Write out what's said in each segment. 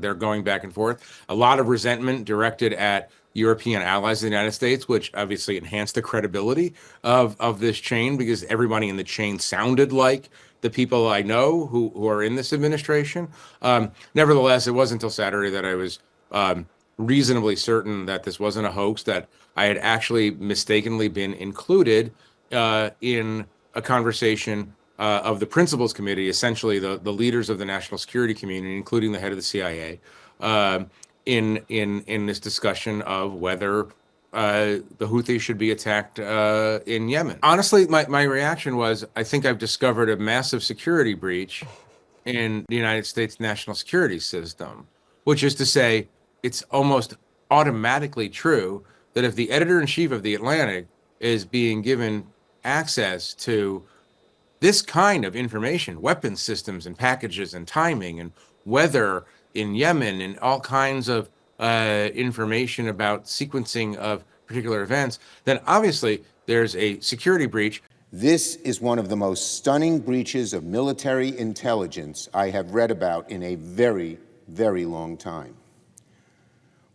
they're going back and forth. A lot of resentment directed at European allies of the United States, which obviously enhanced the credibility of this chain, because everybody in the chain sounded like the people I know who are in this administration. Nevertheless, it wasn't until Saturday that I was reasonably certain that this wasn't a hoax, that I had actually mistakenly been included in a conversation of the Principals Committee, essentially the leaders of the national security community, including the head of the CIA, in this discussion of whether the Houthis should be attacked in Yemen. Honestly, my reaction was, I think I've discovered a massive security breach in the United States national security system, which is to say, it's almost automatically true that if the editor-in-chief of The Atlantic is being given access to this kind of information, weapons systems and packages and timing and weather in Yemen and all kinds of information about sequencing of particular events, then obviously there's a security breach. This is one of the most stunning breaches of military intelligence I have read about in a very, very long time.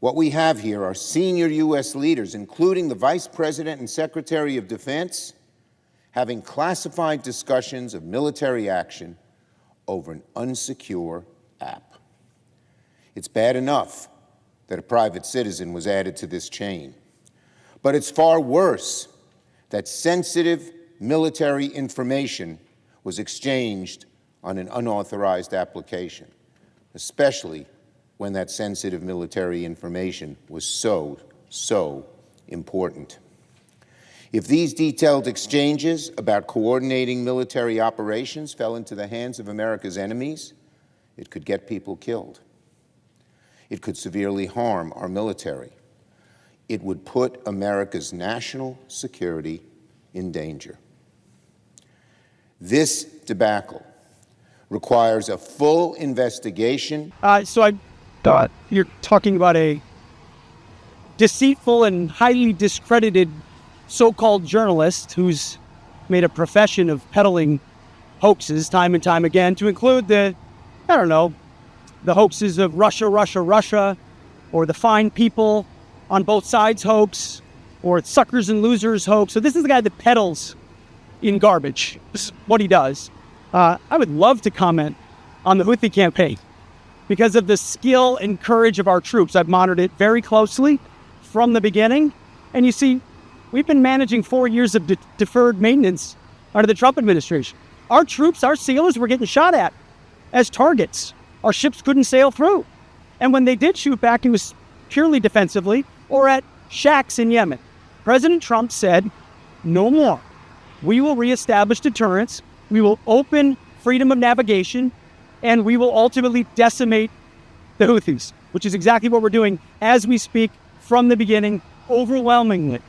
What we have here are senior U.S. leaders, including the Vice President and Secretary of Defense, having classified discussions of military action over an unsecure app. It's bad enough that a private citizen was added to this chain, but it's far worse that sensitive military information was exchanged on an unauthorized application, especially when that sensitive military information was so important. If these detailed exchanges about coordinating military operations fell into the hands of America's enemies, it could get people killed. It could severely harm our military. It would put America's national security in danger. This debacle requires a full investigation. You're talking about a deceitful and highly discredited so-called journalist who's made a profession of peddling hoaxes time and time again, to include the hoaxes of Russia, or the fine people on both sides hoax, or suckers and losers hoax. So this is the guy that peddles in garbage. This is what he does. I would love to comment on the Houthi campaign because of the skill and courage of our troops. I've monitored it very closely from the beginning. And you see, we've been managing 4 years of deferred maintenance under the Trump administration. Our troops, our sailors were getting shot at as targets. Our ships couldn't sail through. And when they did shoot back, it was purely defensively or at shacks in Yemen. President Trump said, no more. We will reestablish deterrence. We will open freedom of navigation, and we will ultimately decimate the Houthis, which is exactly what we're doing as we speak from the beginning, overwhelmingly.